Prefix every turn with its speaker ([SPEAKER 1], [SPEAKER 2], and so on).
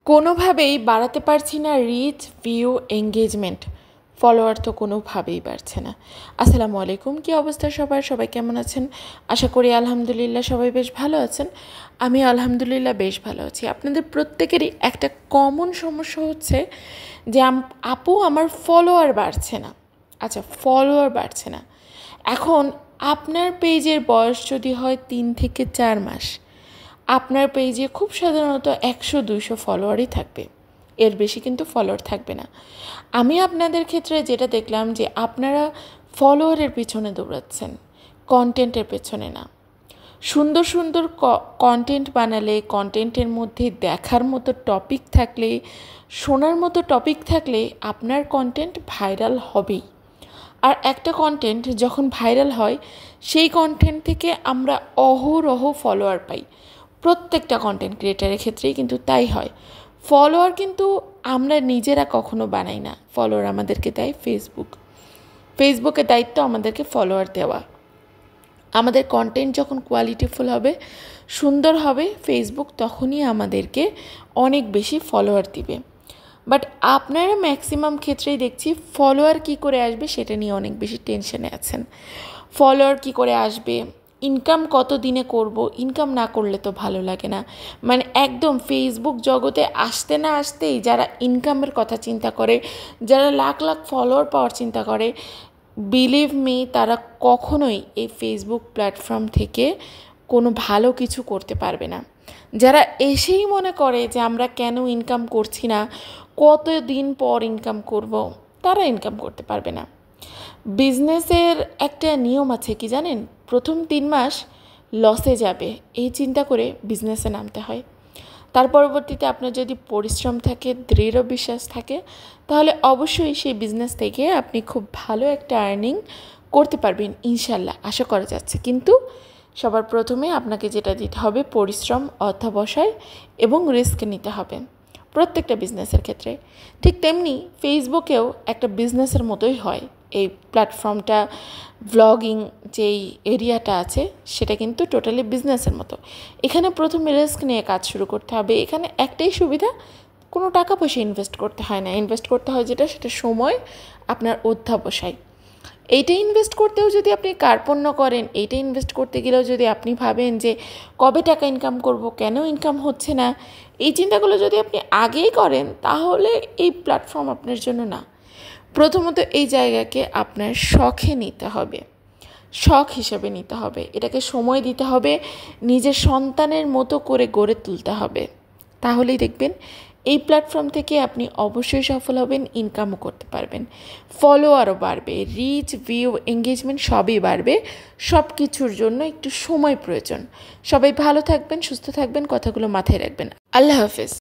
[SPEAKER 1] কোনোভাবেই বাড়াতে পারছি না রিচ, ভিউ, এঙ্গেজমেন্ট, ফলোয়ার তো কোনোভাবেই বাড়ছে না। আসসালামু আলাইকুম, কী অবস্থা সবাই কেমন আছেন? আশা করি আলহামদুলিল্লাহ সবাই বেশ ভালো আছেন। আমি আলহামদুলিল্লাহ বেশ ভালো আছি। আপনাদের প্রত্যেকেরই একটা কমন সমস্যা হচ্ছে যে আপু আমার ফলোয়ার বাড়ছে না। আচ্ছা, ফলোয়ার বাড়ছে না। এখন আপনার পেজের বয়স যদি হয় 3 থেকে 4 মাস, আপনার পেজে খুব সাধারণত 100-200 ফলোয়ারই থাকবে, এর বেশি কিন্তু ফলোয়ার থাকবে না। আমি আপনাদের ক্ষেত্রে যেটা দেখলাম যে আপনারা ফলোয়ারের পিছনে দৌড়াচ্ছেন, কন্টেন্টের পেছনে না। সুন্দর সুন্দর কন্টেন্ট বানালে, কন্টেন্টের মধ্যে দেখার মতো টপিক থাকলে, শোনার মতো টপিক থাকলে আপনার কন্টেন্ট ভাইরাল হবেই। আর একটা কন্টেন্ট যখন ভাইরাল হয়, সেই কন্টেন্ট থেকে আমরা অহরহ ফলোয়ার পাই। প্রত্যেকটা কন্টেন্ট ক্রিয়েটারের ক্ষেত্রেই কিন্তু তাই হয়। ফলোয়ার কিন্তু আমরা নিজেরা কখনো বানাই না, ফলোয়ার আমাদেরকে দেয় ফেসবুকের দায়িত্ব আমাদেরকে ফলোয়ার দেওয়া। আমাদের কন্টেন্ট যখন কোয়ালিটিফুল হবে, সুন্দর হবে, ফেসবুক তখনই আমাদেরকে অনেক বেশি ফলোয়ার দিবে। বাট আপনারা ম্যাক্সিমাম ক্ষেত্রেই দেখছি ফলোয়ার কী করে আসবে সেটা নিয়ে অনেক বেশি টেনশনে আছেন। ফলোয়ার কী করে আসবে, ইনকাম কত দিনে করব, ইনকাম না করলে তো ভালো লাগে না। মানে একদম ফেসবুক জগতে আসতে না আসতেই যারা ইনকামের কথা চিন্তা করে, যারা লাখ লাখ ফলোয়ার পাওয়ার চিন্তা করে, বিলিভ মি, তারা কখনোই এই ফেসবুক প্ল্যাটফর্ম থেকে কোনো ভালো কিছু করতে পারবে না। যারা এসেই মনে করে যে আমরা কেন ইনকাম করছি না, কত দিন পর ইনকাম করব, তারা ইনকাম করতে পারবে না। বিজনেসের একটা নিয়ম আছে কি জানেন? প্রথম 3 মাস লসে যাবে এই চিন্তা করে বিজনেসে নামতে হয়। তার পরবর্তীতে আপনার যদি পরিশ্রম থাকে, দৃঢ় বিশ্বাস থাকে, তাহলে অবশ্যই সেই বিজনেস থেকে আপনি খুব ভালো একটা আর্নিং করতে পারবেন ইনশাল্লাহ, আশা করা যাচ্ছে। কিন্তু সবার প্রথমে আপনাকে যেটা দিতে হবে, পরিশ্রম, অধ্যবসায় এবং রিস্ক নিতে হবে প্রত্যেকটা বিজনেসের ক্ষেত্রে। ঠিক তেমনি ফেসবুকেও একটা বিজনেসের মতোই হয়। এই প্ল্যাটফর্মটা, ভ্লগিং যেই এরিয়াটা আছে, সেটা কিন্তু টোটালি বিজনেসের মতো। এখানে প্রথমে রিস্ক নিয়ে কাজ শুরু করতে হবে। এখানে একটাই সুবিধা, কোনো টাকা পয়সা ইনভেস্ট করতে হয় না। ইনভেস্ট করতে হয় সেটা সময়, আপনার অধ্যবসায়। এইটা ইনভেস্ট করতেও যদি আপনি কার্পণ্য করেন, এইটা ইনভেস্ট করতে গেলেও যদি আপনি ভাবেন যে কবে টাকা ইনকাম করব, কেন ইনকাম হচ্ছে না, এই চিন্তাগুলো যদি আপনি আগেই করেন, তাহলে এই প্ল্যাটফর্ম আপনার জন্য না। প্রথমত এই জায়গাকে আপনার শখে নিতে হবে, শখ হিসেবে নিতে হবে, এটাকে সময় দিতে হবে, নিজের সন্তানের মতো করে গড়ে তুলতে হবে। তাহলেই দেখবেন এই প্ল্যাটফর্ম থেকে আপনি অবশ্যই সফল হবেন, ইনকামও করতে পারবেন, ফলোয়ারও বাড়বে, রিচ, ভিউ, এঙ্গেজমেন্ট সবই বাড়বে। সব কিছুর জন্য একটু সময় প্রয়োজন। সবাই ভালো থাকবেন, সুস্থ থাকবেন, কথাগুলো মাথায় রাখবেন। আল্লাহ হাফেজ।